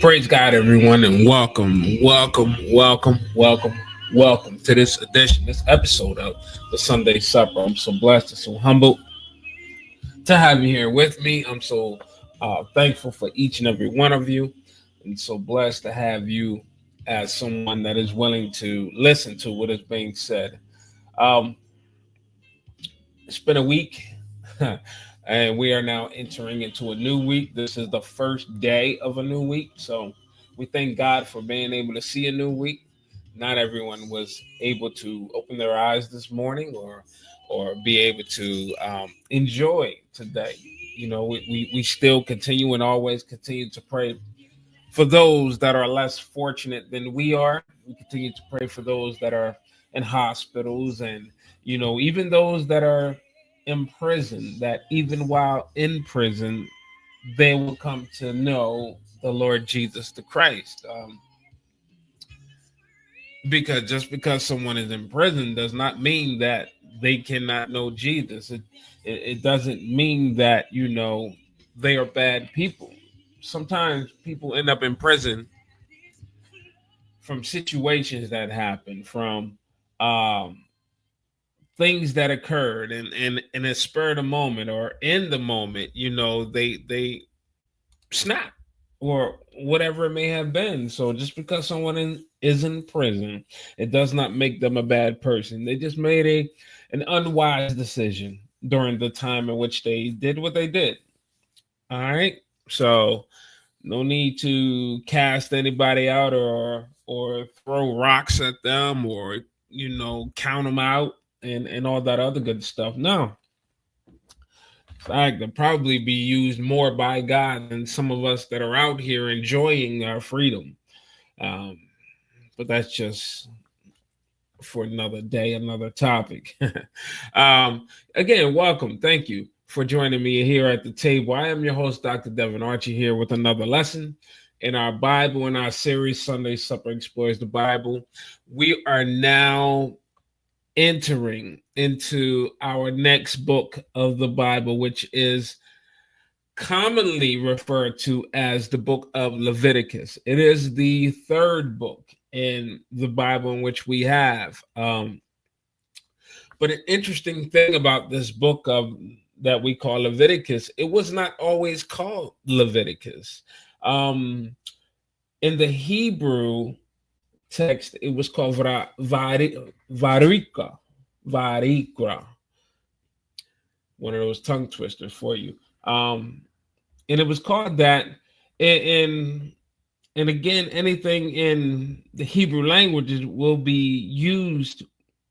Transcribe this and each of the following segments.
Praise God, everyone, and welcome to this episode of the Sunday Supper. I'm so blessed and so humbled to have you here with me. I'm so thankful for each and every one of you, and so blessed to have you as someone that is willing to listen to what is being said. Um, it's been a week. And we are now entering into a new week. This is the first day of a new week. So we thank God for being able to see a new week. Not everyone was able to open their eyes this morning or be able to enjoy today. You know, we still continue and always continue to pray for those that are less fortunate than we are. We continue to pray for those that are in hospitals and, even those that are in prison, that even while in prison, they will come to know the Lord Jesus the Christ. Because just because someone is in prison does not mean that they cannot know Jesus. It doesn't mean that, they are bad people. Sometimes people end up in prison from situations that happen, from um, things that occurred in a spur of the moment or in the moment, they snap or whatever it may have been. So just because is in prison, it does not make them a bad person. They just made an unwise decision during the time in which they did what they did. All right. So no need to cast anybody out or throw rocks at them or count them out and all that other good stuff. No, in fact, they'll probably be used more by God than some of us that are out here enjoying our freedom. Um, but that's just for another day, another topic. Again, welcome. Thank you for joining me here at the table. I am your host, Dr. Devin Archie, here with another lesson in our Bible, in our series, Sunday Supper Explores the Bible. We are now entering into our next book of the Bible, which is commonly referred to as the book of Leviticus. It is the third book in the Bible in which we have. But an interesting thing about this book of that we call Leviticus, it was not always called Leviticus. In the Hebrew text, it was called Varika. Varikra. One of those tongue twisters for you. And it was called that. And again, anything in the Hebrew languages will be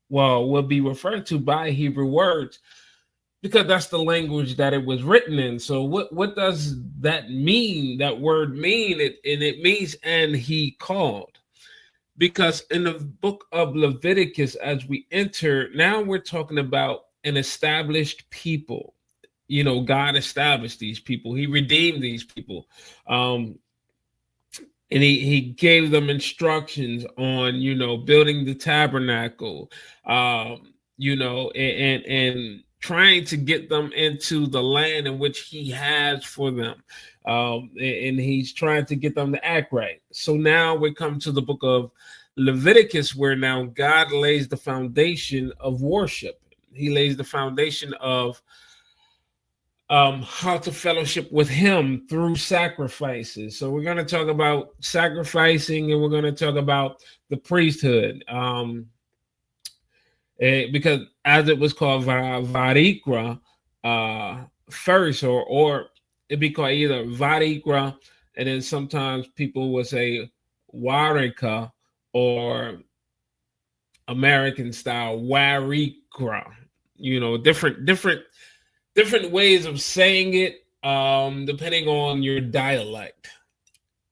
referred to by Hebrew words because that's the language that it was written in. So what does that mean? That word mean? It means and he called. Because in the book of Leviticus, as we enter, now we're talking about an established people. God established these people. He redeemed these people. And he gave them instructions on, building the tabernacle, and trying to get them into the land in which he has for them. And he's trying to get them to act right. So now we come to the book of Leviticus, where now God lays the foundation of worship. He lays the foundation of how to fellowship with him through sacrifices. So we're going to talk about sacrificing, and we're going to talk about the priesthood. Because as it was called Varikra first, or it'd be called either Varikra, and then sometimes people would say Warika, or American style Warikra. Different ways of saying it, depending on your dialect.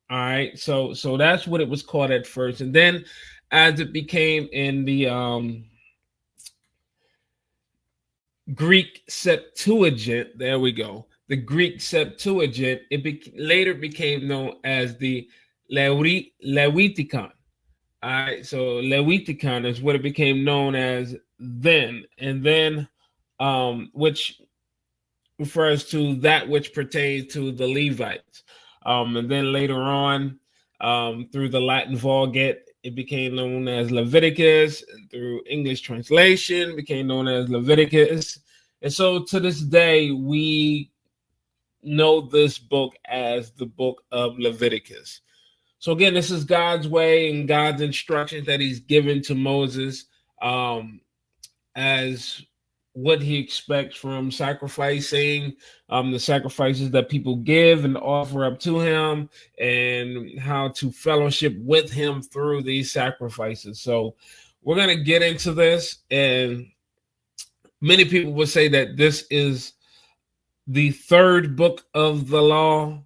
All right, so that's what it was called at first, and then as it became in the Greek Septuagint, there we go. The Greek Septuagint, later became known as the Leviticon. All right, so Leviticon is what it became known as then, and then which refers to that which pertains to the Levites. And then later on, Through the Latin Vulgate, it became known as Leviticus, and through English translation, became known as Leviticus. And so to this day, we know this book as the book of Leviticus. So again, this is God's way and God's instructions that he's given to Moses, as what he expects from sacrificing, the sacrifices that people give and offer up to him, and how to fellowship with him through these sacrifices. So we're going to get into this, and many people would say that this is the third book of the law,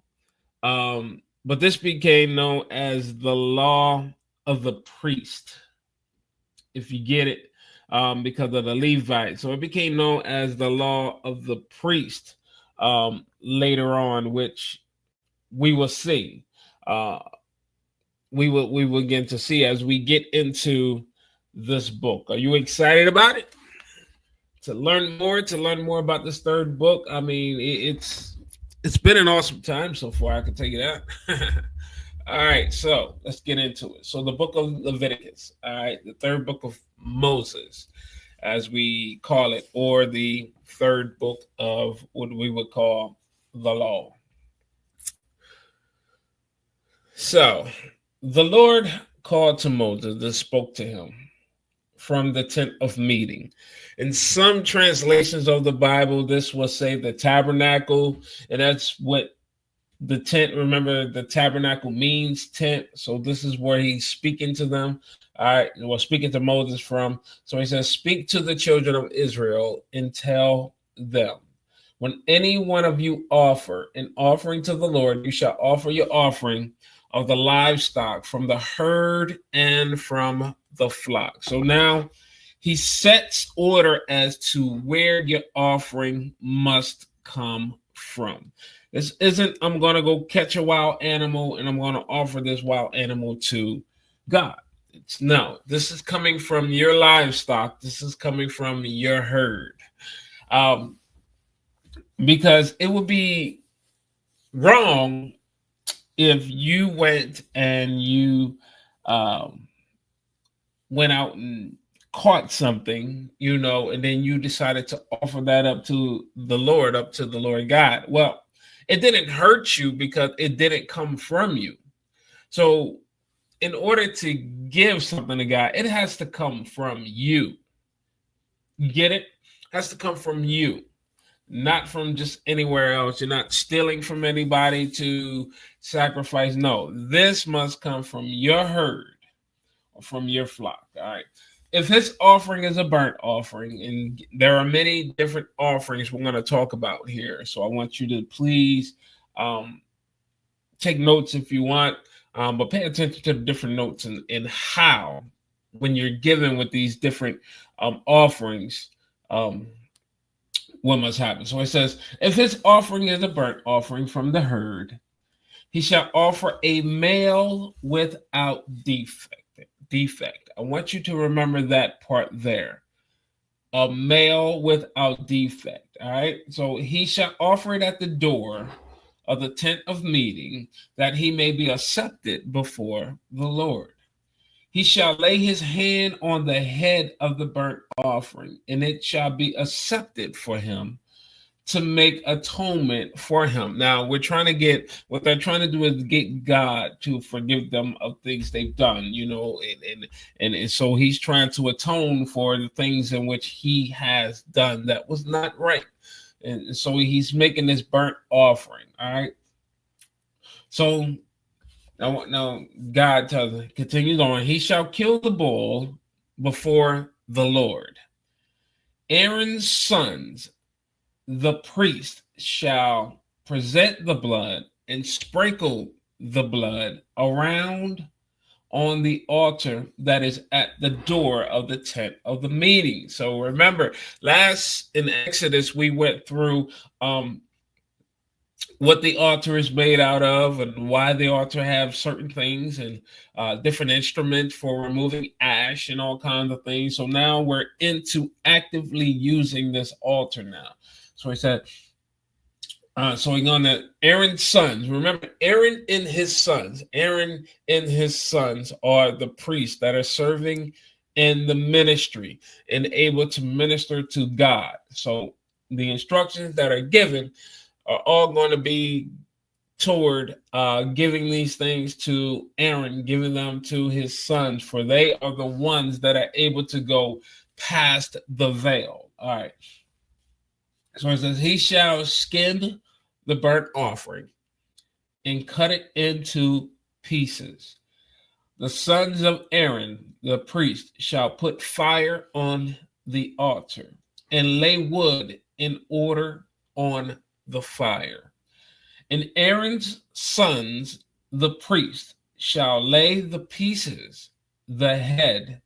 but this became known as the law of the priest, if you get it, because of the Levite. So it became known as the law of the priest, later on, which we will see. We will begin to see as we get into this book. Are you excited about it? To learn more about this third book. I mean, it's been an awesome time so far, I can tell you that. All right, so let's get into it. So the book of Leviticus, all right, the third book of Moses, as we call it, or the third book of what we would call the law. So the Lord called to Moses and spoke to him from the tent of meeting. In some translations of the Bible, this will say the tabernacle, and that's what the tent, remember, the tabernacle means tent. So this is where he's speaking to them. All right, well, speaking to Moses from. So he says, speak to the children of Israel and tell them, when any one of you offer an offering to the Lord, you shall offer your offering of the livestock from the herd and from the flock. So now he sets order as to where your offering must come from. This isn't, I'm going to go catch a wild animal and I'm going to offer this wild animal to God. No, this is coming from your livestock. This is coming from your herd. Because it would be wrong if you went and you went out and caught something, and then you decided to offer that up to the Lord God. Well, it didn't hurt you because it didn't come from you. So in order to give something to God, it has to come from you. You get it? It has to come from you, not from just anywhere else. You're not stealing from anybody to sacrifice. No, this must come from your herd or from your flock. All right. If his offering is a burnt offering, and there are many different offerings we're going to talk about here, so I want you to please take notes if you want, but pay attention to the different notes and how, when you're given with these different offerings, what must happen. So it says, if his offering is a burnt offering from the herd, he shall offer a male without defect. I want you to remember that part there. A male without defect. All right. So he shall offer it at the door of the tent of meeting, that he may be accepted before the Lord. He shall lay his hand on the head of the burnt offering, and it shall be accepted for him to make atonement for him. Now, what they're trying to do is get God to forgive them of things they've done, and so he's trying to atone for the things in which he has done that was not right. And so he's making this burnt offering. All right. So now God continues on. He shall kill the bull before the Lord. Aaron's sons, the priest, shall present the blood and sprinkle the blood around on the altar that is at the door of the tent of the meeting. So remember, last in Exodus, we went through what the altar is made out of and why the altar have certain things and different instruments for removing ash and all kinds of things. So now we're into actively using this altar now. So he said, So we're going to Aaron's sons. Remember, Aaron and his sons. Aaron and his sons are the priests that are serving in the ministry and able to minister to God. So the instructions that are given are all going to be toward giving these things to Aaron, giving them to his sons, for they are the ones that are able to go past the veil. All right. So it says, he shall skin the burnt offering and cut it into pieces. The sons of Aaron, the priest, shall put fire on the altar and lay wood in order on the fire. And Aaron's sons, the priest, shall lay the pieces, the head,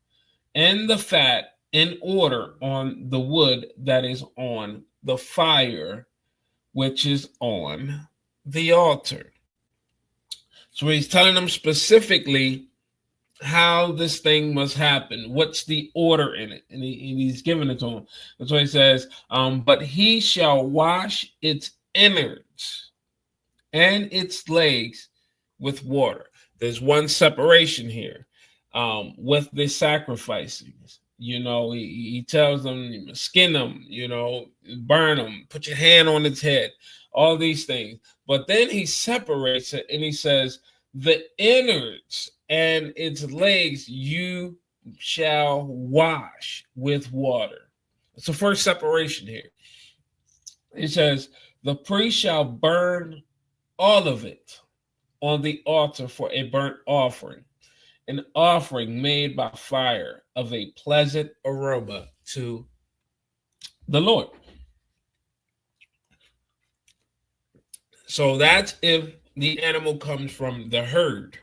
and the fat in order on the wood that is on the fire, which is on the altar. So he's telling them specifically how this thing must happen. What's the order in it? And he's giving it to him. That's why he says, but he shall wash its innards and its legs with water. There's one separation here with the sacrificing. He tells them, skin them, burn them, put your hand on its head, all these things. But then he separates it and he says, the innards and its legs you shall wash with water. It's the first separation here. It says, the priest shall burn all of it on the altar for a burnt offering, an offering made by fire of a pleasant aroma to the Lord. So that's if the animal comes from the herd.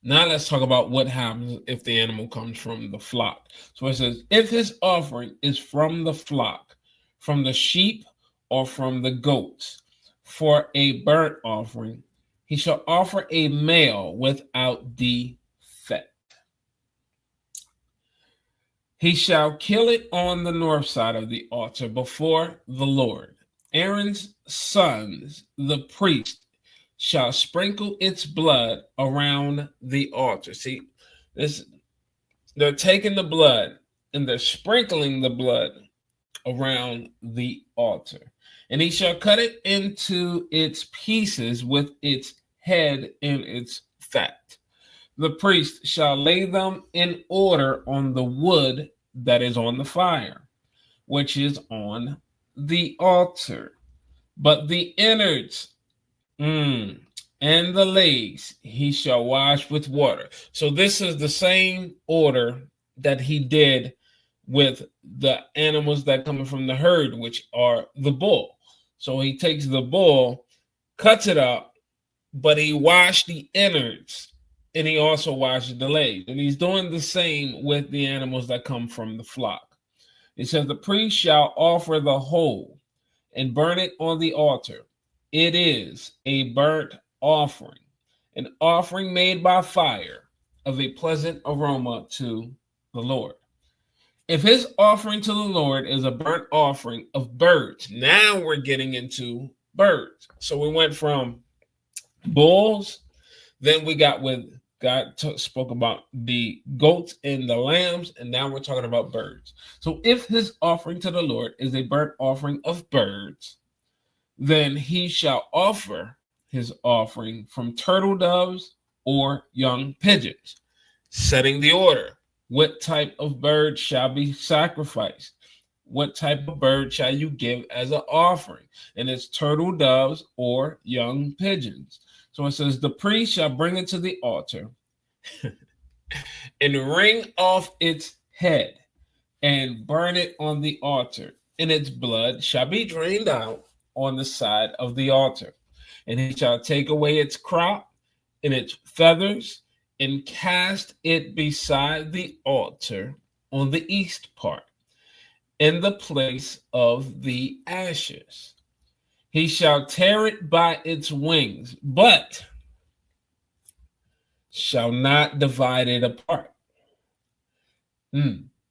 Now let's talk about what happens if the animal comes from the flock. So it says, if his offering is from the flock, from the sheep or from the goats, for a burnt offering, he shall offer a male without defect. He shall kill it on the north side of the altar before the Lord. Aaron's sons, the priest, shall sprinkle its blood around the altar. See, they're taking the blood and they're sprinkling the blood around the altar. And he shall cut it into its pieces with its head and its fat. The priest shall lay them in order on the wood that is on the fire, which is on the altar. But the innards and the legs he shall wash with water. So this is the same order that he did with the animals that come from the herd, which are the bull. So he takes the bull, cuts it up, but he washed the innards and he also washes the legs. And he's doing the same with the animals that come from the flock. It says, the priest shall offer the whole and burn it on the altar. It is a burnt offering, an offering made by fire of a pleasant aroma to the Lord. If his offering to the Lord is a burnt offering of birds, now we're getting into birds. So we went from bulls, then we got with God spoke about the goats and the lambs, and now we're talking about birds. So if his offering to the Lord is a burnt offering of birds, then he shall offer his offering from turtle doves or young pigeons, setting the order. What type of bird shall be sacrificed? What type of bird shall you give as an offering? And it's turtle doves or young pigeons. So it says, the priest shall bring it to the altar and wring off its head and burn it on the altar, and its blood shall be drained out on the side of the altar. And he shall take away its crop and its feathers and cast it beside the altar on the east part, in the place of the ashes. He shall tear it by its wings, but shall not divide it apart.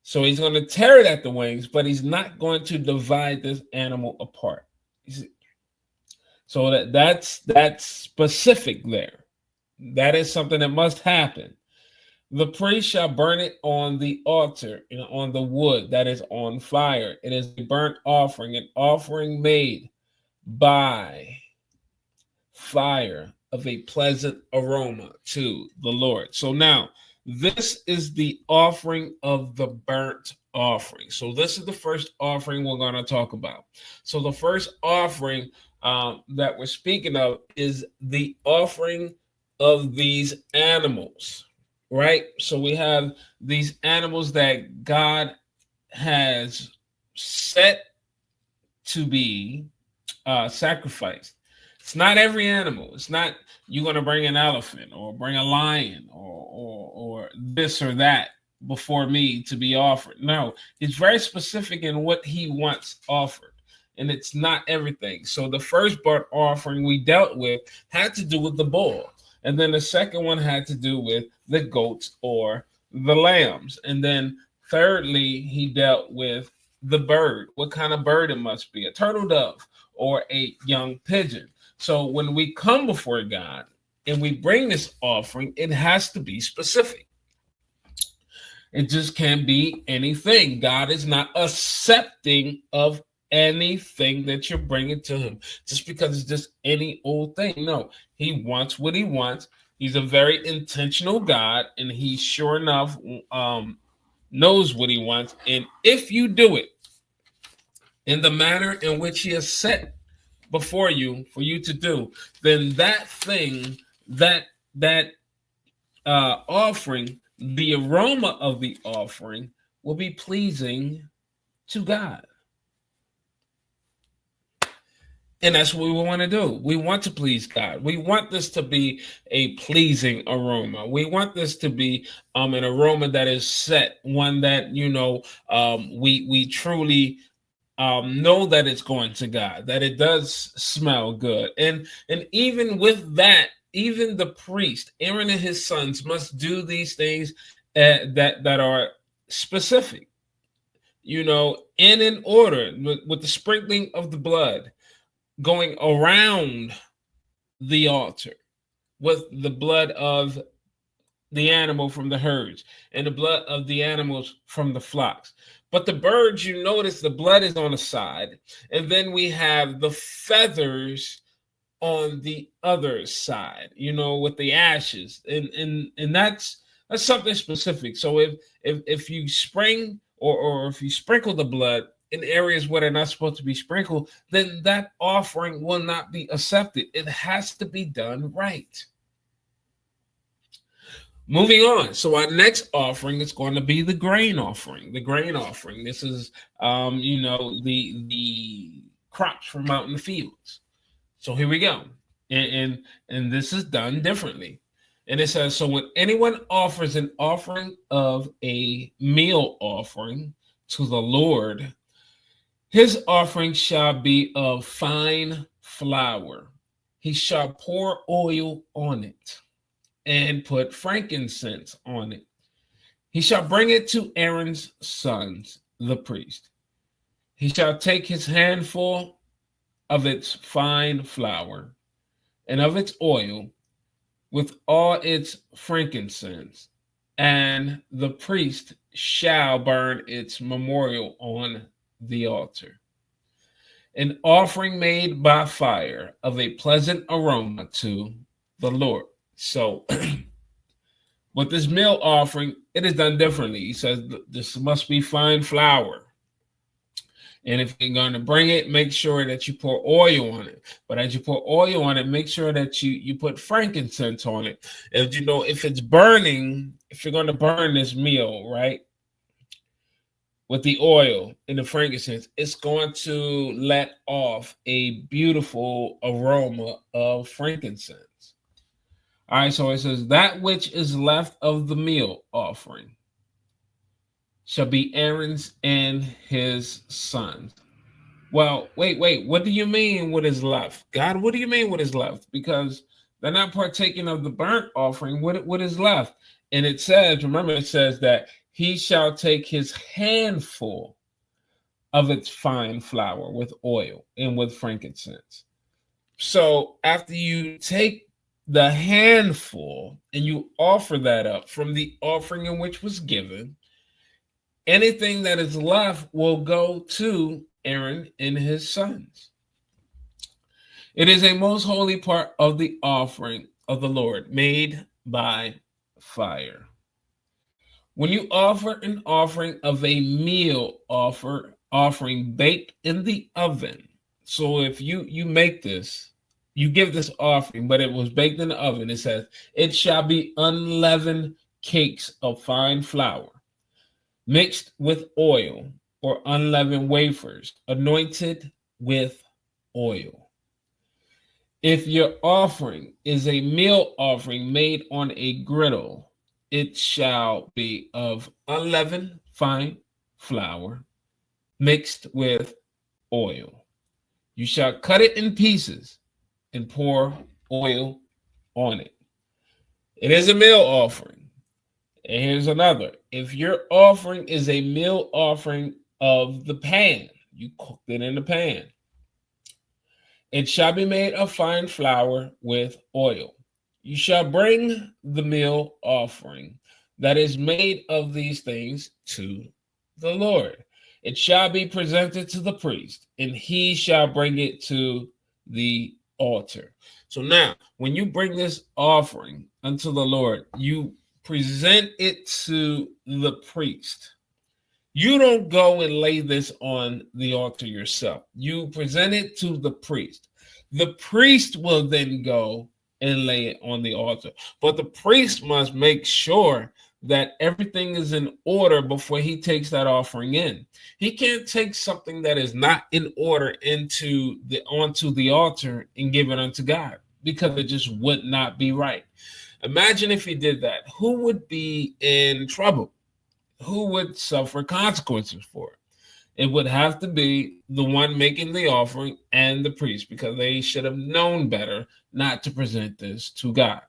So he's going to tear it at the wings, but he's not going to divide this animal apart. So that's specific there. That is something that must happen. The priest shall burn it on the altar and on the wood that is on fire. It is a burnt offering, an offering made by fire of a pleasant aroma to the Lord. So now, this is the offering of the burnt offering. So this is the first offering we're going to talk about. So the first offering that we're speaking of is the offering of these animals, right? So we have these animals that God has set to be sacrificed. It's not every animal. It's not you're going to bring an elephant or bring a lion or this or that before me to be offered. No, it's very specific in what he wants offered, and it's not everything. So the first burnt offering we dealt with had to do with the bull, and then the second one had to do with the goats or the lambs, and then thirdly he dealt with the bird, what kind of bird it must be, a turtle dove or a young pigeon. So when we come before God and we bring this offering, it has to be specific. It just can't be anything. God is not accepting of anything that you're bringing to him just because it's just any old thing. No, he wants what he wants. He's a very intentional God, and he sure enough knows what he wants. And if you do it in the manner in which he has set before you for you to do, then that thing, that offering, the aroma of the offering will be pleasing to God. And that's what we want to do. We want to please God. We want this to be a pleasing aroma. We want this to be an aroma that is set, one that we truly know that it's going to God, that it does smell good. And even with that, even the priest, Aaron and his sons, must do these things that are specific, in order with the sprinkling of the blood, going around the altar with the blood of the animal from the herds and the blood of the animals from the flocks. But the birds, you notice the blood is on the side, and then we have the feathers on the other side, with the ashes, and that's something specific. So if you spring or if you sprinkle the blood in areas where they're not supposed to be sprinkled, then that offering will not be accepted. It has to be done right. Moving on. So our next offering is going to be the grain offering. The grain offering. This is, the crops from out in the fields. So here we go. And this is done differently. And it says, so when anyone offers an offering of a meal offering to the Lord, his offering shall be of fine flour. He shall pour oil on it and put frankincense on it. He shall bring it to Aaron's sons, the priest. He shall take his handful of its fine flour and of its oil with all its frankincense, and the priest shall burn its memorial on the altar. An offering made by fire of a pleasant aroma to the Lord. So with this meal offering, it is done differently. He says this must be fine flour. And if you're going to bring it, make sure that you pour oil on it. But as you pour oil on it, make sure that you put frankincense on it. And if it's burning, if you're going to burn this meal, right, with the oil and the frankincense, it's going to let off a beautiful aroma of frankincense. All right, so it says, that which is left of the meal offering shall be Aaron's and his sons. Well, wait. What do you mean what is left? God, what do you mean what is left? Because they're not partaking of the burnt offering. What is left? And it says, remember, it says that he shall take his handful of its fine flour with oil and with frankincense. So after you take the handful and you offer that up from the offering in which was given, anything that is left will go to Aaron and his sons. It is a most holy part of the offering of the Lord, made by fire. When you offer an offering of a meal offering baked in the oven, so if you make this, you give this offering, but it was baked in the oven, it says, it shall be unleavened cakes of fine flour, mixed with oil, or unleavened wafers, anointed with oil. If your offering is a meal offering made on a griddle, it shall be of unleavened fine flour mixed with oil. You shall cut it in pieces and pour oil on it. It is a meal offering. And here's another. If your offering is a meal offering of the pan, you cooked it in the pan, it shall be made of fine flour with oil. You shall bring the meal offering that is made of these things to the Lord. It shall be presented to the priest, and he shall bring it to the altar. So now, when you bring this offering unto the Lord, you present it to the priest. You don't go and lay this on the altar yourself. You present it to the priest. The priest will then go and lay it on the altar. But the priest must make sure that everything is in order before he takes that offering in. He can't take something that is not in order onto the altar and give it unto God, because it just would not be right. Imagine if he did that. Who would be in trouble? Who would suffer consequences for it? It would have to be the one making the offering and the priest, because they should have known better not to present this to God.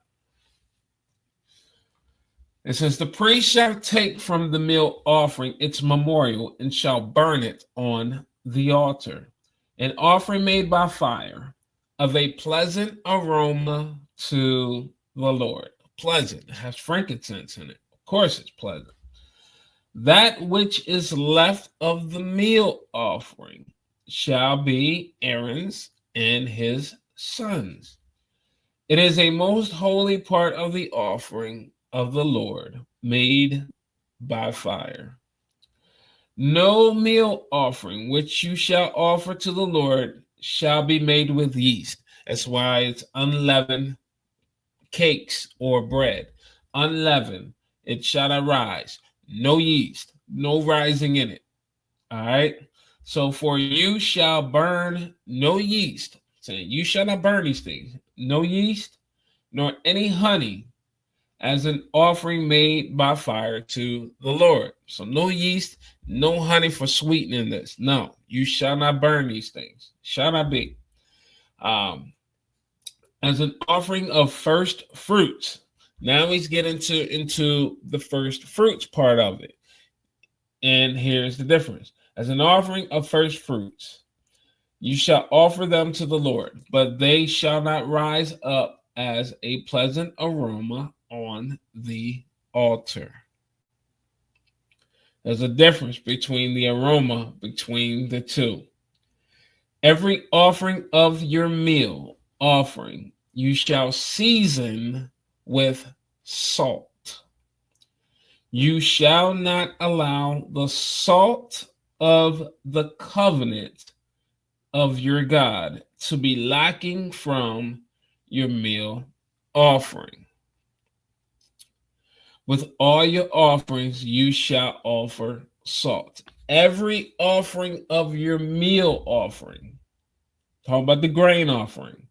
It says, the priest shall take from the meal offering its memorial and shall burn it on the altar. An offering made by fire of a pleasant aroma to the Lord. Pleasant. It has frankincense in it. Of course it's pleasant. That which is left of the meal offering shall be Aaron's and his sons. It is a most holy part of the offering of the Lord, made by fire. No meal offering which you shall offer to the Lord shall be made with yeast. That's why it's unleavened cakes or bread. Unleavened, it shall not rise. No yeast, no rising in it. All right. So for you shall burn no yeast. Saying you shall not burn these things. No yeast, nor any honey, as an offering made by fire to the Lord. So no yeast, no honey for sweetening this. No, you shall not burn these things. Shall not be. As an offering of first fruits. Now he's getting into the first fruits part of it. And here's the difference. As an offering of first fruits, you shall offer them to the Lord, but they shall not rise up as a pleasant aroma on the altar. There's a difference between the aroma between the two. Every offering of your meal offering, you shall season with salt. You shall not allow the salt of the covenant of your God to be lacking from your meal offering. With all your offerings, you shall offer salt. Every offering of your meal offering, talk about the grain offering,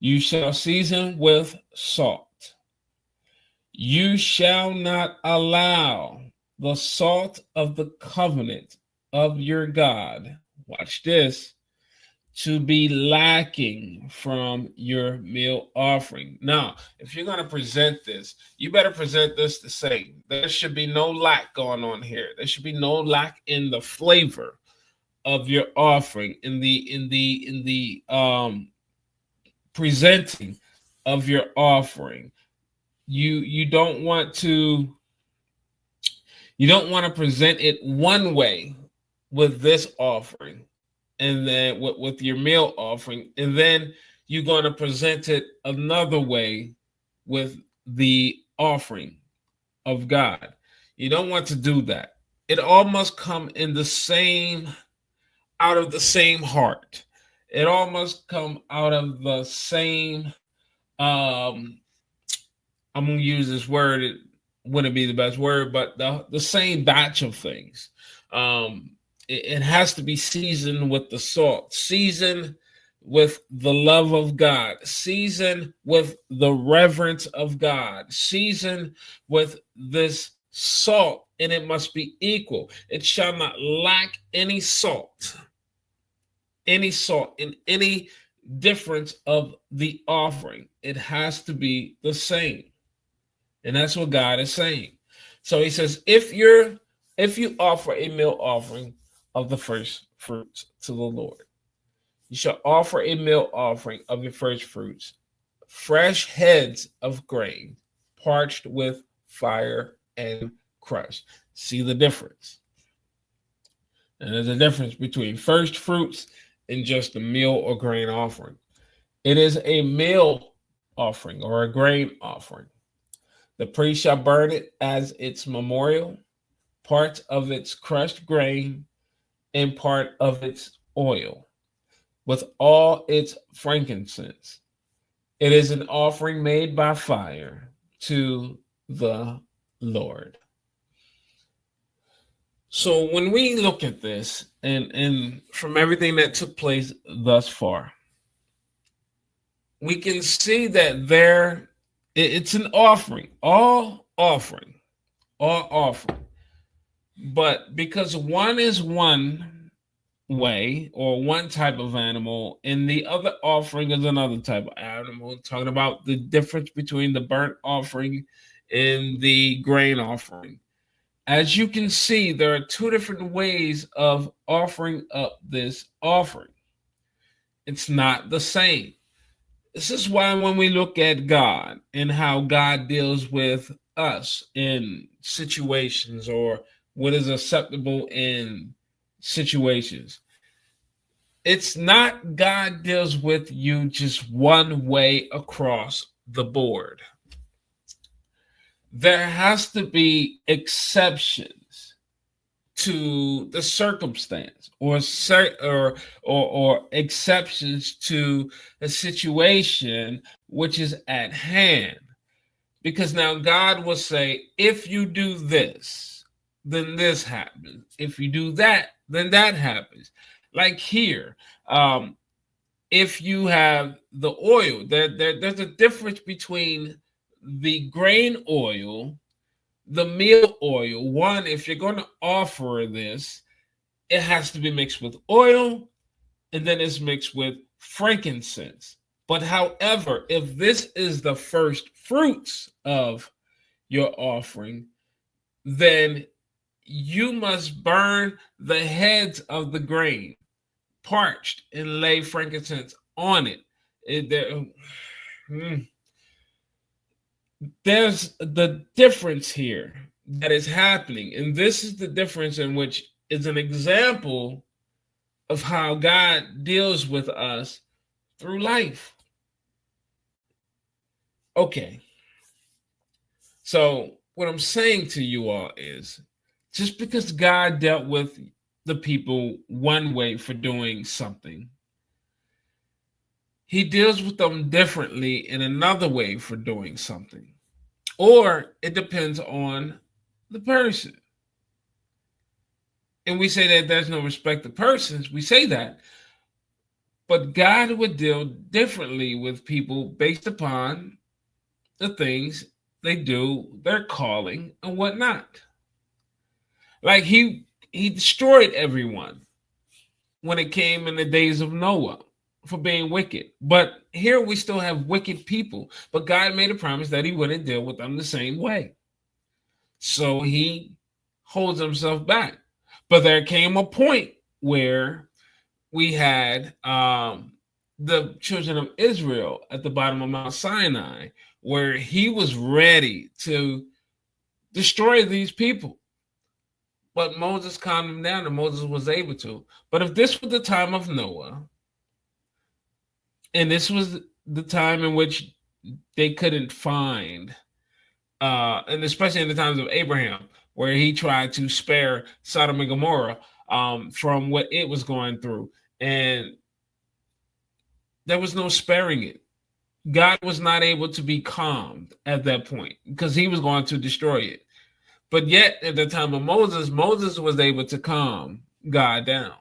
you shall season with salt. You shall not allow the salt of the covenant of your God, watch this, to be lacking from your meal offering. Now, if you're going to present this, you better present this the same. There should be no lack going on here. There should be no lack in the flavor of your offering, in the presenting of your offering. You don't want to present it one way with this offering, and then with your meal offering, and then you're going to present it another way with the offering of God. You don't want to do that. It all must come in the same, out of the same heart. It all must come out of the same, um I'm gonna use this word, it wouldn't be the best word, but the same batch of things. It has to be seasoned with the salt, seasoned with the love of God, seasoned with the reverence of God, seasoned with this salt, and it must be equal. It shall not lack any salt in any difference of the offering. It has to be the same. And that's what God is saying. So he says, if you offer a meal offering of the first fruits to the Lord, you shall offer a meal offering of your first fruits, fresh heads of grain, parched with fire and crushed. See the difference. And there's a difference between first fruits and just a meal or grain offering. It is a meal offering or a grain offering. The priest shall burn it as its memorial, part of its crushed grain and part of its oil, with all its frankincense. It is an offering made by fire to the Lord. So when we look at this, and from everything that took place thus far, we can see that it's an offering, all offering, all offering. But because one is one way or one type of animal, and the other offering is another type of animal, talking about the difference between the burnt offering and the grain offering. As you can see, there are two different ways of offering up this offering. It's not the same. This is why when we look at God and how God deals with us in situations, or what is acceptable in situations, it's not God deals with you just one way across the board. There has to be exceptions to the circumstance, or exceptions to a situation which is at hand. Because now God will say, if you do this, then this happens. If you do that, then that happens. Like here, if you have the oil, there's a difference between the grain oil, the meal oil. One, if you're going to offer this, it has to be mixed with oil, and then it's mixed with frankincense. But however, if this is the first fruits of your offering, then you must burn the heads of the grain, parched, and lay frankincense on it. There's the difference here that is happening. And this is the difference in which is an example of how God deals with us through life. Okay. So what I'm saying to you all is, just because God dealt with the people one way for doing something, he deals with them differently in another way for doing something. Or it depends on the person. And we say that there's no respect to persons. We say that. But God would deal differently with people based upon the things they do, their calling, and whatnot. Like he destroyed everyone when it came in the days of Noah for being wicked. But here we still have wicked people. But God made a promise that he wouldn't deal with them the same way. So he holds himself back. But there came a point where we had the children of Israel at the bottom of Mount Sinai, where he was ready to destroy these people. But Moses calmed them down, and Moses was able to. But if this was the time of Noah, and this was the time in which they couldn't find, and especially in the times of Abraham, where he tried to spare Sodom and Gomorrah from what it was going through, and there was no sparing it. God was not able to be calmed at that point because he was going to destroy it. But yet, at the time of Moses, Moses was able to calm God down.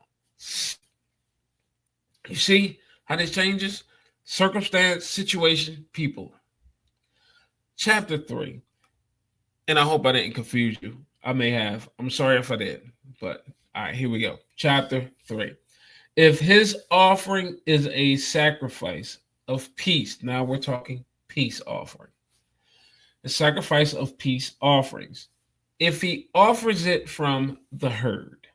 You see how this changes? Circumstance, situation, people. Chapter 3. And I hope I didn't confuse you. I may have. I'm sorry if I did. But all right, here we go. Chapter 3. If his offering is a sacrifice of peace, now we're talking peace offering. The sacrifice of peace offerings. If he offers it from the herd,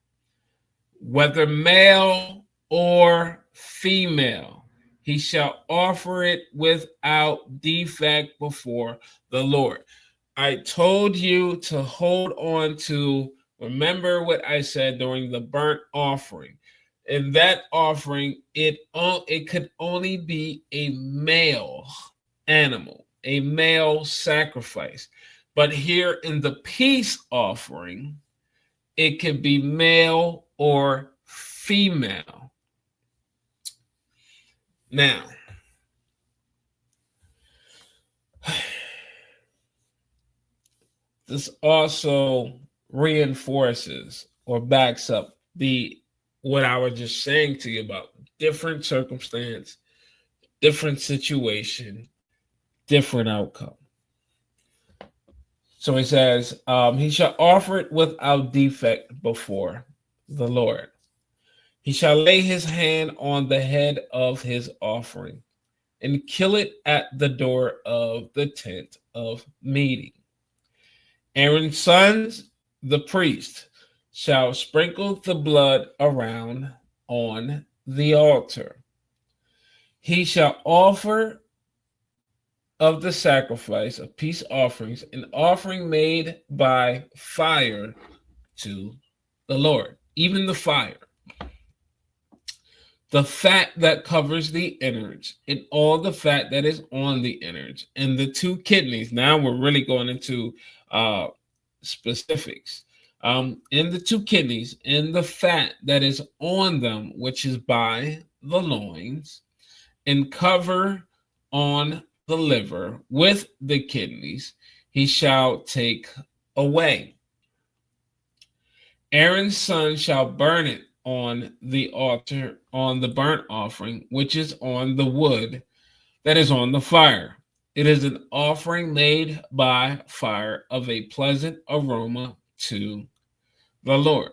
whether male or female, he shall offer it without defect before the Lord. I told you to hold on to, remember what I said during the burnt offering. In that offering, it could only be a male animal, a male sacrifice. But here in the peace offering, it could be male or female. Now, this also reinforces or backs up what I was just saying to you about different circumstance, different situation, different outcome. So he says, he shall offer it without defect before the Lord. He shall lay his hand on the head of his offering and kill it at the door of the tent of meeting. Aaron's sons, the priest, shall sprinkle the blood around on the altar. He shall offer of the sacrifice of peace offerings, an offering made by fire to the Lord, even the fire. The fat that covers the innards and all the fat that is on the innards and the two kidneys. Now we're really going into specifics. In the two kidneys and the fat that is on them, which is by the loins, and cover on the liver with the kidneys, he shall take away. Aaron's son shall burn it on the altar, on the burnt offering, which is on the wood that is on the fire. It is an offering made by fire of a pleasant aroma to the Lord.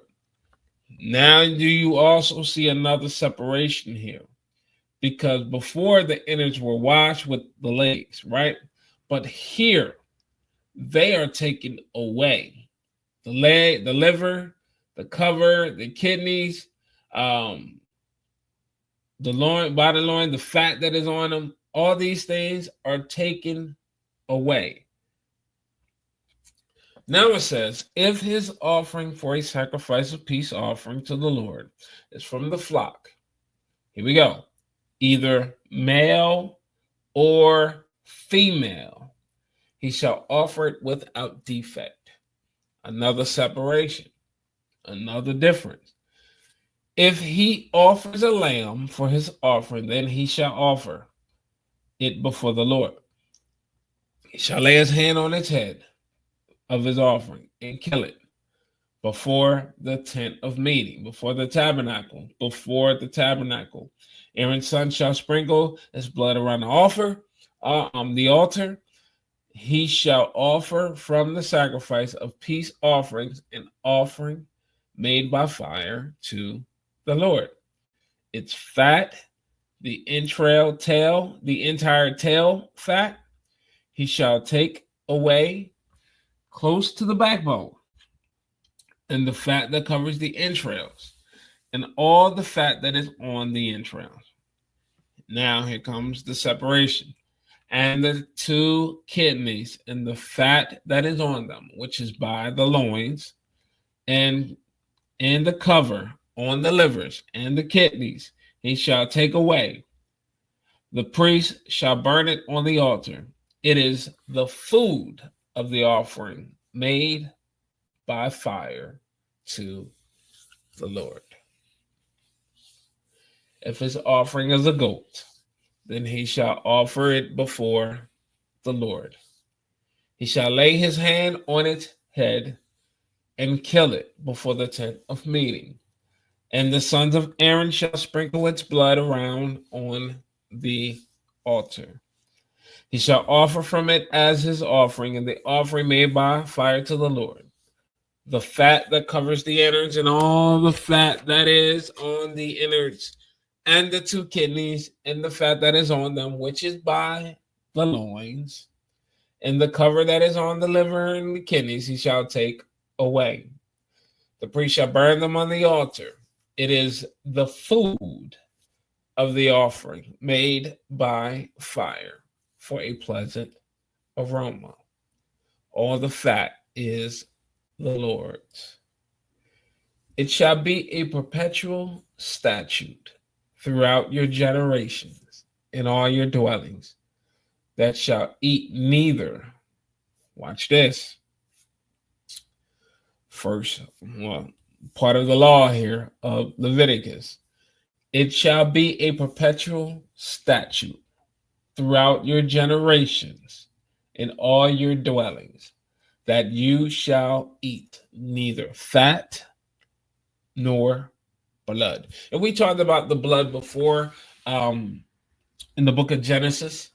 Now, do you also see another separation here? Because before the innards were washed with the legs, right? But here, they are taken away. The leg, the liver, the cover, the kidneys, the loin, body loin, the fat that is on them, all these things are taken away. Now it says, if his offering for a sacrifice of peace offering to the Lord is from the flock, here we go, either male or female, he shall offer it without defect. Another separation, another difference. If he offers a lamb for his offering, then he shall offer it before the Lord. He shall lay his hand on its head of his offering and kill it before the tent of meeting, before the tabernacle, Aaron's son shall sprinkle his blood around the altar. He shall offer from the sacrifice of peace offerings an offering made by fire to the Lord. Its fat, the entire tail fat, he shall take away close to the backbone, and the fat that covers the entrails, and all the fat that is on the entrails. Now here comes the separation. And the two kidneys and the fat that is on them, which is by the loins, and the cover on the livers and the kidneys, he shall take away. The priest shall burn it on the altar. It is the food of the offering made by fire to the Lord. If his offering is a goat, then he shall offer it before the Lord. He shall lay his hand on its head and kill it before the tent of meeting. And the sons of Aaron shall sprinkle its blood around on the altar. He shall offer from it as his offering, and the offering made by fire to the Lord. The fat that covers the innards and all the fat that is on the innards, and the two kidneys and the fat that is on them, which is by the loins, and the cover that is on the liver and the kidneys, he shall take away. The priest shall burn them on the altar. It is the food of the offering made by fire for a pleasant aroma. All the fat is the Lord's. It shall be a perpetual statute throughout your generations in all your dwellings, that shall eat neither, watch this, first, part of the law here of Leviticus. It shall be a perpetual statute throughout your generations in all your dwellings, that you shall eat neither fat nor blood. And we talked about the blood before in the book of Genesis,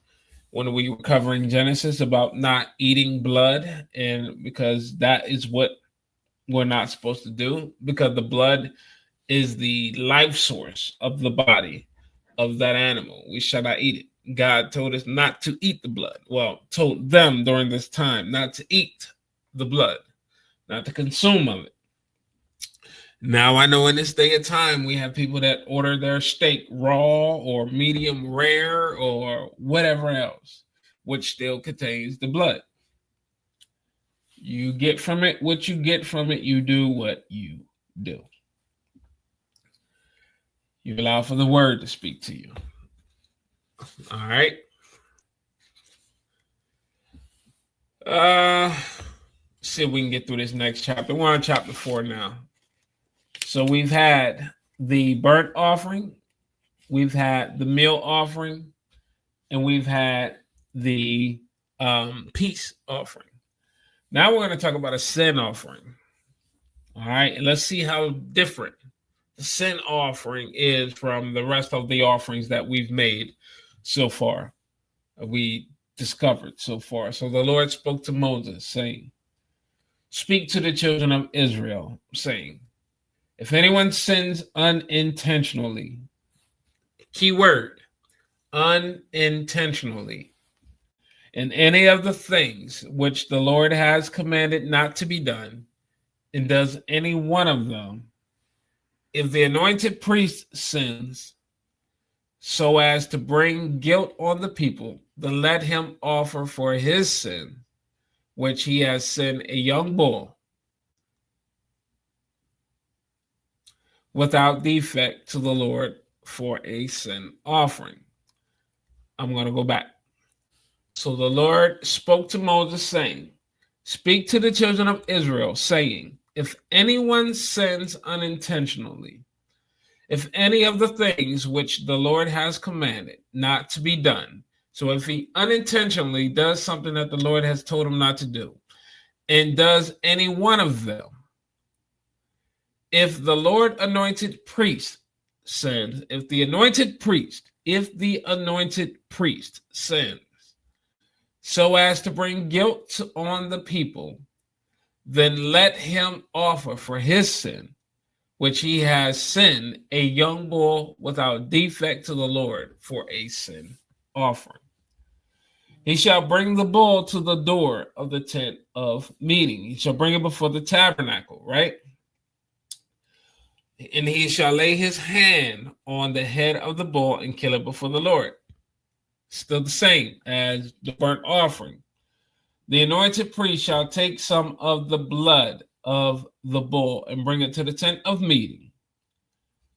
when we were covering Genesis, about not eating blood, and because that is what we're not supposed to do, because the blood is the life source of the body of that animal. We shall not eat it. God told us not to eat the blood. Well, told them during this time not to eat the blood, not to consume of it. Now I know in this day and time we have people that order their steak raw or medium rare or whatever else, which still contains the blood. You get from it what you get from it. You do what you do. You allow for the word to speak to you. All right. See if we can get through this next chapter. We're on chapter 4 now. So we've had the burnt offering, we've had the meal offering, and we've had the peace offering. Now we're going to talk about a sin offering. All right. And let's see how different the sin offering is from the rest of the offerings that we've made so far, we discovered so far. So the Lord spoke to Moses, saying, "Speak to the children of Israel, saying, if anyone sins unintentionally," key word, unintentionally, "in any of the things which the Lord has commanded not to be done, and does any one of them, if the anointed priest sins so as to bring guilt on the people, then let him offer for his sin, which he has sinned, a young bull without defect to the Lord for a sin offering." I'm going to go back. So the Lord spoke to Moses, saying, "Speak to the children of Israel, saying, if anyone sins unintentionally, if any of the things which the Lord has commanded not to be done," so if he unintentionally does something that the Lord has told him not to do, "and does any one of them, if the Lord anointed priest sins," if the anointed priest sins so as to bring guilt on the people, then let him offer for his sin, which he has sinned, a young bull without defect to the Lord for a sin offering. He shall bring the bull to the door of the tent of meeting. He shall bring it before the tabernacle, right? And he shall lay his hand on the head of the bull and kill it before the Lord. Still the same as the burnt offering. The anointed priest shall take some of the blood of the bull and bring it to the tent of meeting.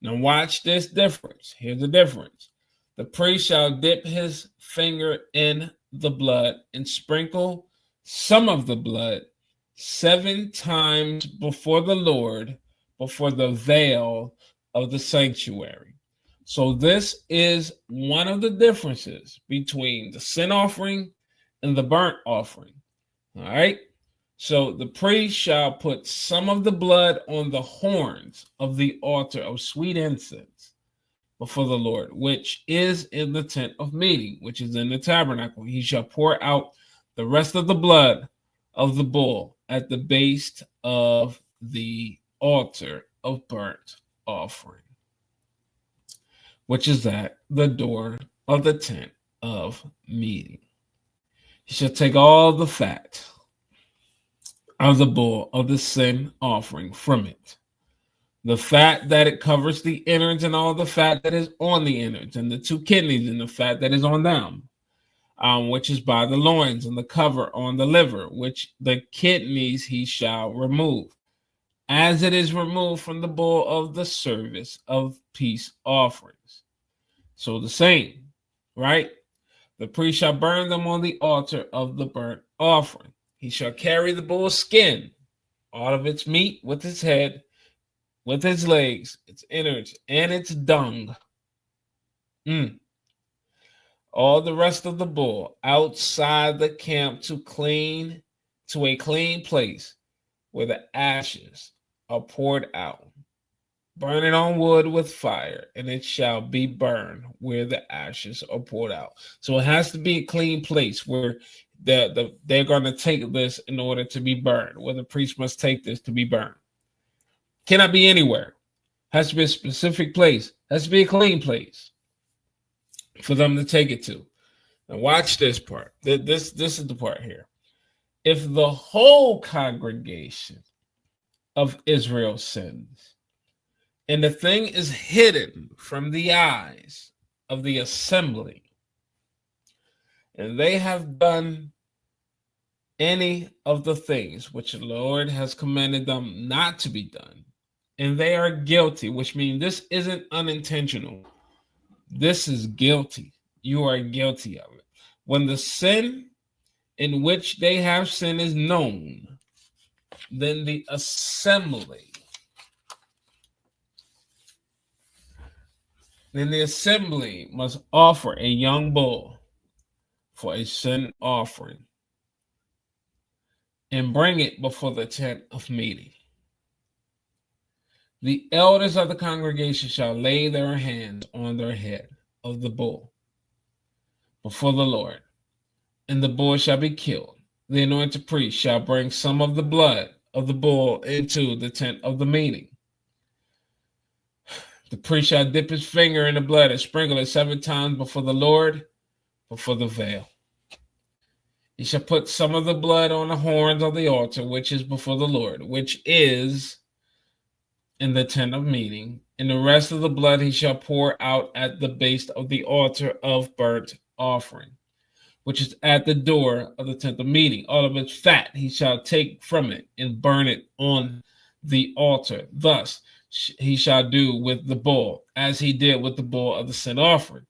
Now watch this difference. Here's the difference. The priest shall dip his finger in the blood and sprinkle some of the blood 7 times before the Lord, before the veil of the sanctuary. So this is one of the differences between the sin offering and the burnt offering. All right. So the priest shall put some of the blood on the horns of the altar of sweet incense before the Lord, which is in the tent of meeting, which is in the tabernacle. He shall pour out the rest of the blood of the bull at the base of the altar of burnt offering, which is at the door of the tent of meeting. He shall take all the fat of the bull of the sin offering from it, the fat that it covers the innards and all the fat that is on the innards and the 2 kidneys and the fat that is on them, which is by the loins, and the cover on the liver, which the kidneys he shall remove, as it is removed from the bull of the service of peace offerings. So the same, right? The priest shall burn them on the altar of the burnt offering. He shall carry the bull's skin, all of its meat with its head, with its legs, its innards, and its dung. All the rest of the bull outside the camp to a clean place where the ashes are poured out. Burn it on wood with fire, and it shall be burned where the ashes are poured out. So it has to be a clean place where they're going to take this in order to be burned, where the priest must take this to be burned. Cannot be anywhere. Has to be a specific place. Has to be a clean place for them to take it to. Now watch this part. This is the part here. If the whole congregation of Israel sins, and the thing is hidden from the eyes of the assembly, and they have done any of the things which the Lord has commanded them not to be done, and they are guilty, which means this isn't unintentional. This is guilty. You are guilty of it. When the sin in which they have sinned is known, then the assembly must offer a young bull for a sin offering and bring it before the tent of meeting. The elders of the congregation shall lay their hands on their head of the bull before the Lord, and the bull shall be killed. The anointed priest shall bring some of the blood of the bull into the tent of the meeting. The priest shall dip his finger in the blood and sprinkle it 7 times before the Lord, before the veil. He shall put some of the blood on the horns of the altar, which is before the Lord, which is in the tent of meeting, and the rest of the blood he shall pour out at the base of the altar of burnt offering, which is at the door of the tent of meeting. All of its fat he shall take from it and burn it on the altar. Thus he shall do with the bull, as he did with the bull of the sin offering.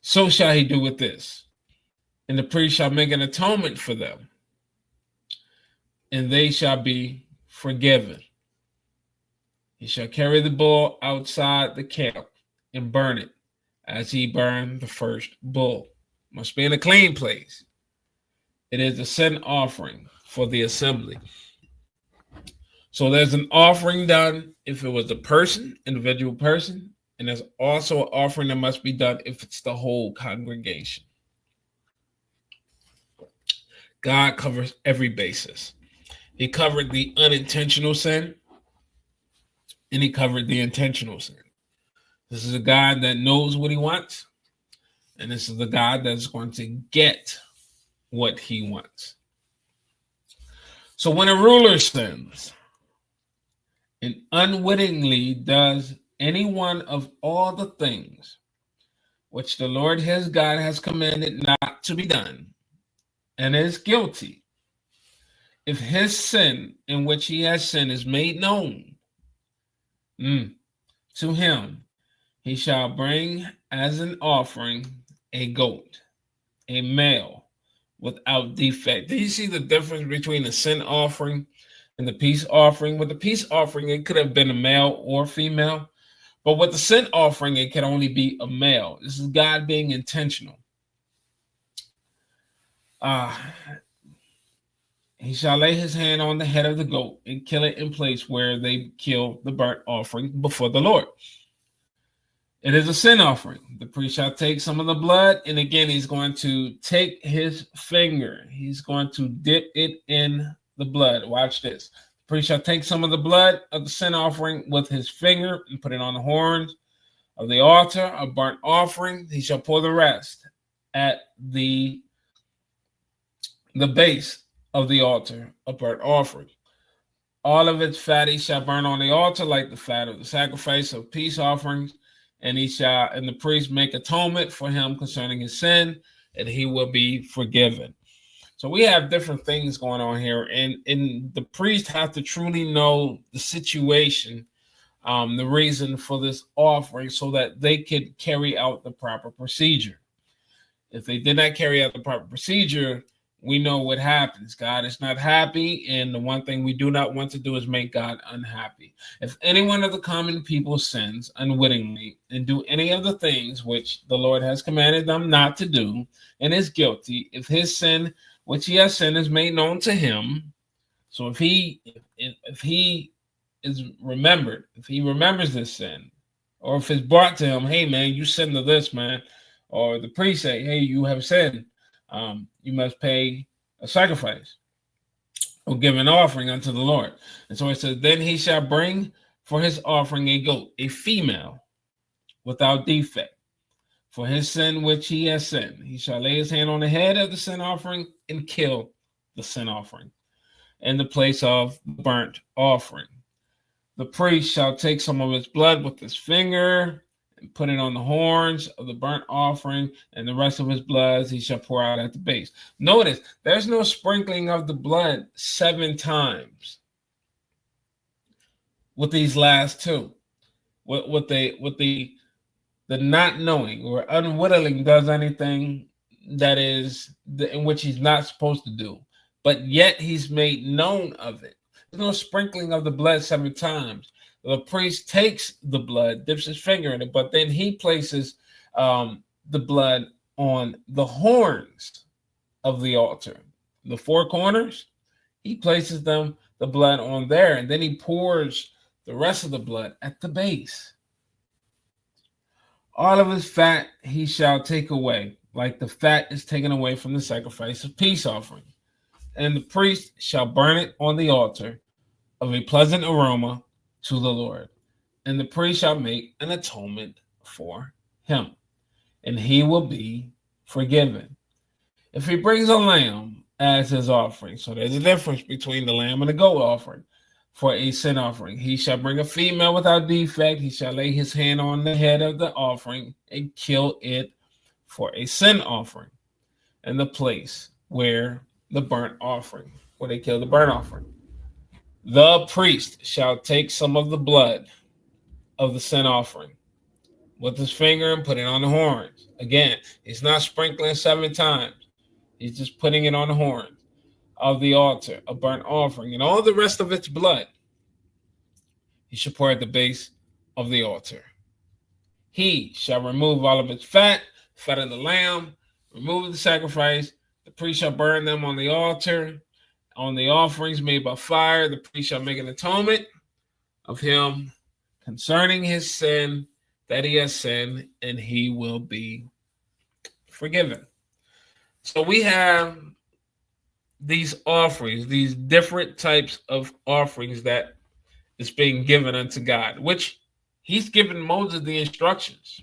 So shall he do with this. And the priest shall make an atonement for them, and they shall be forgiven. He shall carry the bull outside the camp and burn it, as he burned the first bull. Must be in a clean place. It is a sin offering for the assembly. So there's an offering done if it was a person, individual person, and there's also an offering that must be done if it's the whole congregation. God covers every basis. He covered the unintentional sin, and he covered the intentional sin. This is a God that knows what he wants, and this is the God that's going to get what he wants. So when a ruler sins, and unwittingly does any one of all the things which the Lord his God has commanded not to be done, and is guilty, if his sin in which he has sinned is made known to him, he shall bring as an offering a goat, a male, without defect. Do you see the difference between the sin offering and the peace offering? With the peace offering, it could have been a male or female, but with the sin offering, it can only be a male. This is God being intentional. He shall lay his hand on the head of the goat and kill it in place where they kill the burnt offering before the Lord. It is a sin offering. The priest shall take some of the blood, and again, he's going to take his finger. He's going to dip it in the blood. Watch this. The priest shall take some of the blood of the sin offering with his finger and put it on the horns of the altar, a burnt offering. He shall pour the rest at the base of the altar, a burnt offering. All of its fat he shall burn on the altar like the fat of the sacrifice of peace offerings. And the priest make atonement for him concerning his sin, and he will be forgiven. So we have different things going on here, and the priest have to truly know the situation, the reason for this offering, so that they could carry out the proper procedure. If they did not carry out the proper procedure, we know what happens. God is not happy, and the one thing we do not want to do is make God unhappy. If any one of the common people sins unwittingly and do any of the things which the Lord has commanded them not to do, and is guilty, if his sin which he has sinned is made known to him, so if he is remembered, if he remembers this sin, or if it's brought to him, hey man, you sinned to this, man, or the priest say, hey, you have sinned, you must pay a sacrifice or give an offering unto the Lord. And so it says, then he shall bring for his offering a goat, a female, without defect, for his sin which he has sinned. He shall lay his hand on the head of the sin offering and kill the sin offering in the place of the burnt offering. The priest shall take some of its blood with his finger and put it on the horns of the burnt offering, and the rest of his blood he shall pour out at the base. Notice, there's no sprinkling of the blood 7 times with these last two. With the not knowing or unwittingly does anything that is in which he's not supposed to do, but yet he's made known of it. There's no sprinkling of the blood 7 times. The priest takes the blood, dips his finger in it, but then he places the blood on the horns of the altar. The 4 corners, he places the blood on there, and then he pours the rest of the blood at the base. All of his fat he shall take away, like the fat is taken away from the sacrifice of peace offering. And the priest shall burn it on the altar of a pleasant aroma to the Lord. And the priest shall make an atonement for him, and he will be forgiven. If he brings a lamb as his offering, so there's a difference between the lamb and the goat offering. For a sin offering, he shall bring a female without defect. He shall lay his hand on the head of the offering and kill it for a sin offering in the place where the burnt offering, where they kill the burnt offering. The priest shall take some of the blood of the sin offering with his finger and put it on the horns. Again, he's not sprinkling 7 times. He's just putting it on the horns of the altar, a burnt offering, and all the rest of its blood he shall pour at the base of the altar. He shall remove all of its fat of the lamb, remove the sacrifice. The priest shall burn them on the altar, on the offerings made by fire. The priest shall make an atonement of him concerning his sin that he has sinned, and he will be forgiven. So we have these offerings, these different types of offerings that is being given unto God, which he's given Moses the instructions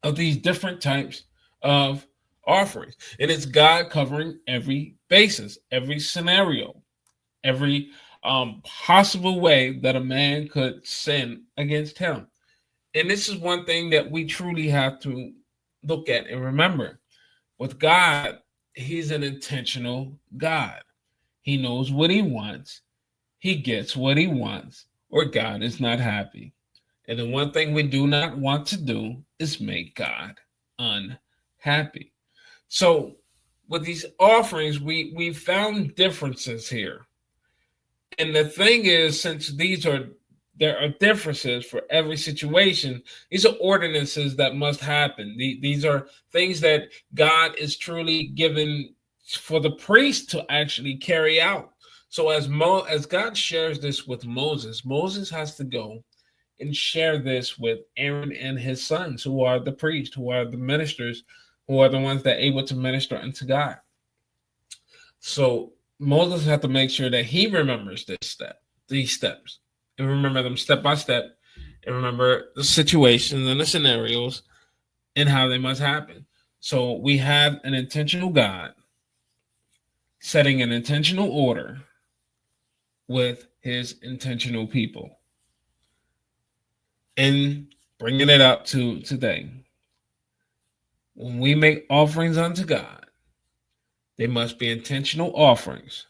of these different types of offerings. And it's God covering every basis, every scenario, every possible way that a man could sin against him. And this is one thing that we truly have to look at and remember. With God, he's an intentional God. He knows what he wants. He gets what he wants, or God is not happy. And the one thing we do not want to do is make God unhappy. So with these offerings, we found differences here. And the thing is, since there are differences for every situation, these are ordinances that must happen. These are things that God is truly given for the priest to actually carry out. So as God shares this with Moses, Moses has to go and share this with Aaron and his sons, who are the priests, who are the ministers, who are the ones that are able to minister unto God. So Moses had to make sure that he remembers these steps, and remember them step by step, and remember the situations and the scenarios and how they must happen. So we have an intentional God setting an intentional order with his intentional people, and bringing it up to today. When we make offerings unto God, they must be intentional offerings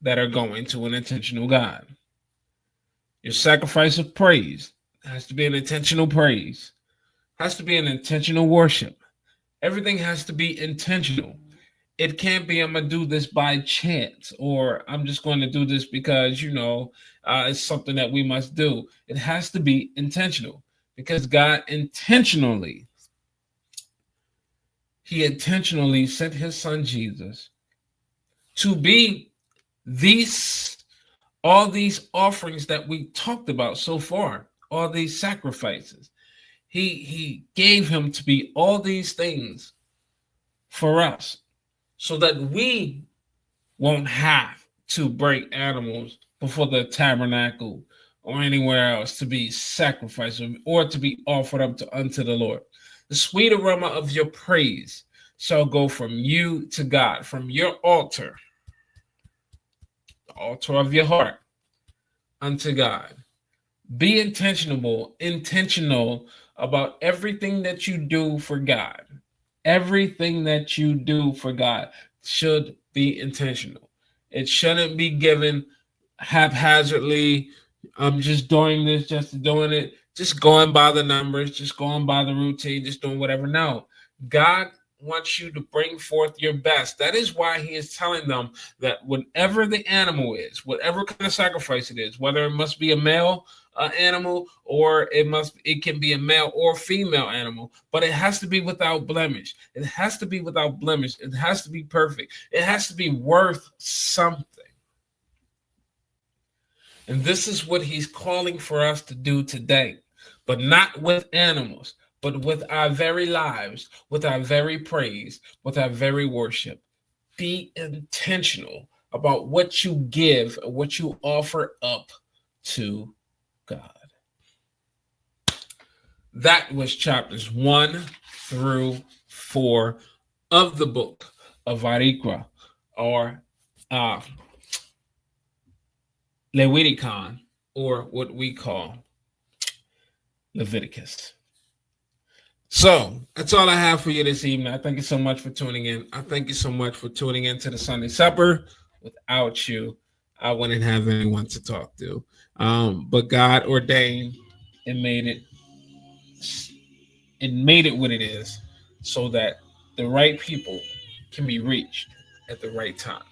that are going to an intentional God. Your sacrifice of praise has to be an intentional praise, has to be an intentional worship. Everything has to be intentional. It can't be, I'm going to do this by chance, or I'm just going to do this because, it's something that we must do. It has to be intentional, because God he intentionally sent his son Jesus to be all these offerings that we talked about so far, all these sacrifices. He gave him to be all these things for us, so that we won't have to break animals before the tabernacle or anywhere else to be sacrificed or to be offered up unto the Lord. The sweet aroma of your praise shall go from you to God, from your altar, the altar of your heart, unto God. Be intentional about everything that you do for God. Everything that you do for God should be intentional. It shouldn't be given haphazardly. I'm just doing this, just doing it, just going by the numbers, just going by the routine, just doing whatever. No, God wants you to bring forth your best. That is why he is telling them that whatever the animal is, whatever kind of sacrifice it is, whether it must be a male animal, or it can be a male or female animal, but it has to be without blemish. It has to be without blemish. It has to be perfect. It has to be worth something. And this is what he's calling for us to do today, but not with animals, but with our very lives, with our very praise, with our very worship. Be intentional about what you give, what you offer up to God. That was chapters 1 through 4 of the book of Varikra, or Leviticus, or what we call Leviticus. So that's all I have for you this evening. I thank you so much for tuning in. I thank you so much for tuning in to the Sunday Supper. Without you, I wouldn't have anyone to talk to. But God ordained and made it what it is, so that the right people can be reached at the right time.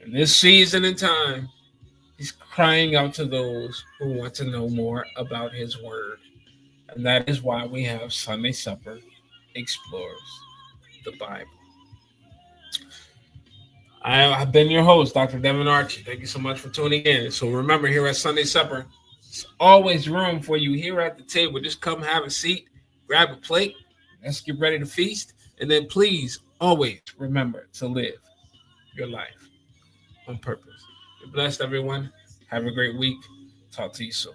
In this season and time, he's crying out to those who want to know more about his word. And that is why we have Sunday Supper Explores the Bible. I've been your host, Dr. Devin Archie. Thank you so much for tuning in. So remember, here at Sunday Supper, there's always room for you here at the table. Just come have a seat, grab a plate, let's get ready to feast. And then please always remember to live your life on purpose. You're blessed, everyone. Have a great week. Talk to you soon.